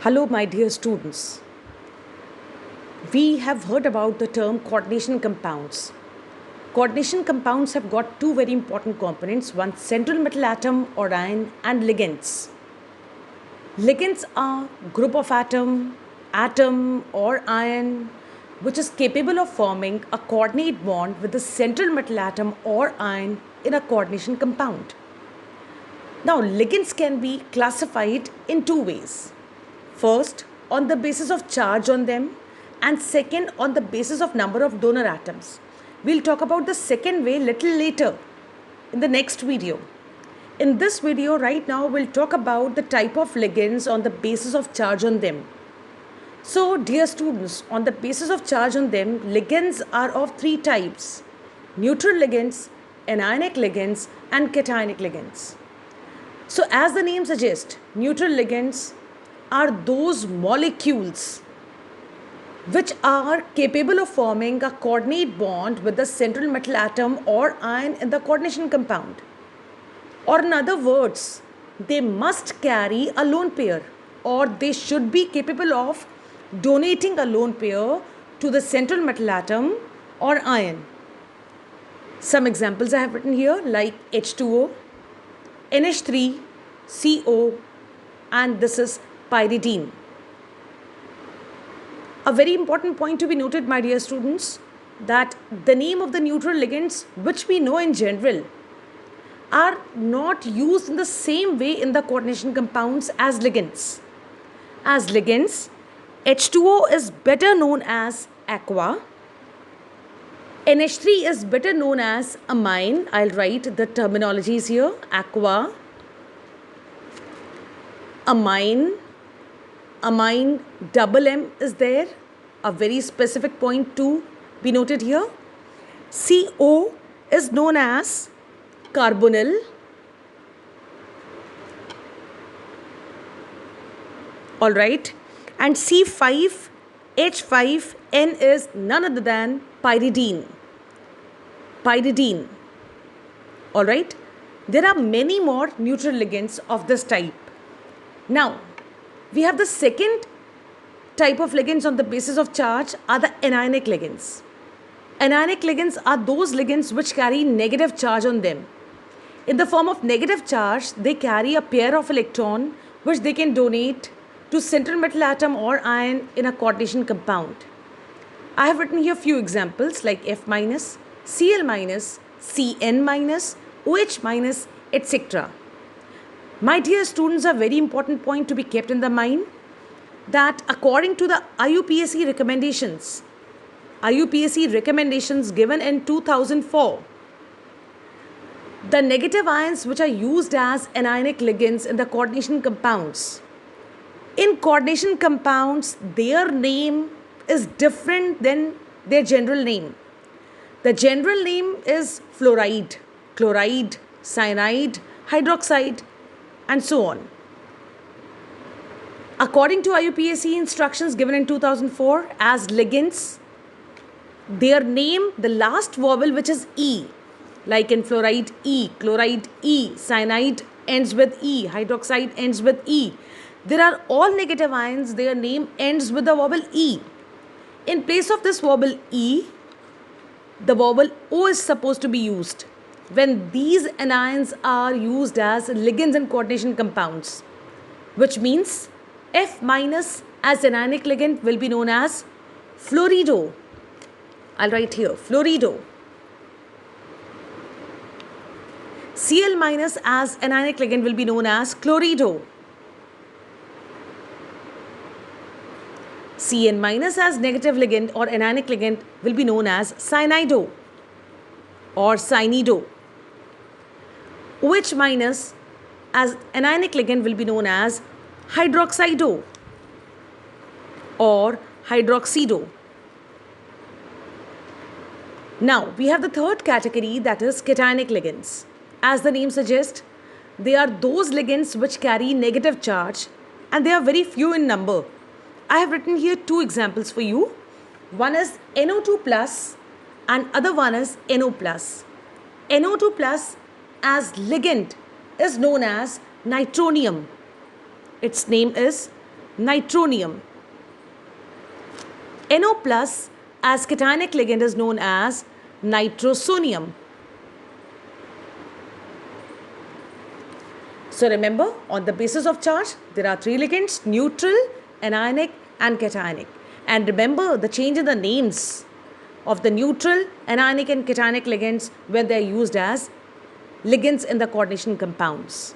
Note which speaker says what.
Speaker 1: Hello, my dear students. We have heard about the term coordination compounds. Coordination compounds have got two very important components, one central metal atom or ion and ligands. Ligands are group of atom or ion which is capable of forming a coordinate bond with the central metal atom or ion in a coordination compound. Now, ligands can be classified in two ways. First, on the basis of charge on them, and second, on the basis of number of donor atoms. We'll talk about the second way little later in the next video. In this video right now, we'll talk about the type of ligands on the basis of charge on them. So, dear students, on the basis of charge on them, ligands are of three types: neutral ligands, anionic ligands, and cationic ligands. So, as the name suggests, neutral ligands are those molecules which are capable of forming a coordinate bond with the central metal atom or ion in the coordination compound. Or in other words, they must carry a lone pair, or they should be capable of donating a lone pair to the central metal atom or ion. Some examples I have written here like H2O, NH3, CO, and this is pyridine. A very important point to be noted, my dear students, that the name of the neutral ligands which we know in general are not used in the same way in the coordination compounds as ligands. As ligands, H2O is better known as aqua, NH3 is better known as amine. I'll write the terminologies here: aqua, amine, double M is there, a very specific point to be noted here. CO is known as carbonyl, all right, and C5H5N is none other than pyridine, all right. There are many more neutral ligands of this type. Now, we have the second type of ligands on the basis of charge are the anionic ligands. Anionic ligands are those ligands which carry negative charge on them. In the form of negative charge, they carry a pair of electron which they can donate to central metal atom or ion in a coordination compound. I have written here few examples like F minus, Cl minus, Cn minus, OH minus, etc. My dear students, a very important point to be kept in the mind that according to the IUPAC recommendations given in 2004, the negative ions which are used as anionic ligands in the coordination compounds, in coordination compounds, their name is different than their general name. The general name is fluoride, chloride, cyanide, hydroxide, and so on. According to IUPAC instructions given in 2004, as ligands, their name, the last vowel which is E, like in fluoride E, chloride E, cyanide ends with E, hydroxide ends with E. There are all negative ions, their name ends with the vowel E. In place of this vowel E, the vowel O is supposed to be used when these anions are used as ligands in coordination compounds, which means F minus as anionic ligand will be known as fluorido. I'll write here fluorido. Cl minus as anionic ligand will be known as chlorido. Cn minus as negative ligand or anionic ligand will be known as cyanido or cyanido. OH minus as anionic ligand will be known as hydroxido or hydroxido. Now, we have the third category, that is cationic ligands. As the name suggests, they are those ligands which carry negative charge and they are very few in number. I have written here two examples for you. One is NO2 plus and other one is NO plus. NO2 plus as ligand is known as nitronium. Its name is Nitronium. NO plus as cationic ligand is known as nitrosonium. So remember, on the basis of charge, there are three ligands: neutral, anionic, and cationic. And remember the change in the names of the neutral, anionic, and cationic ligands when they are used as ligands in the coordination compounds.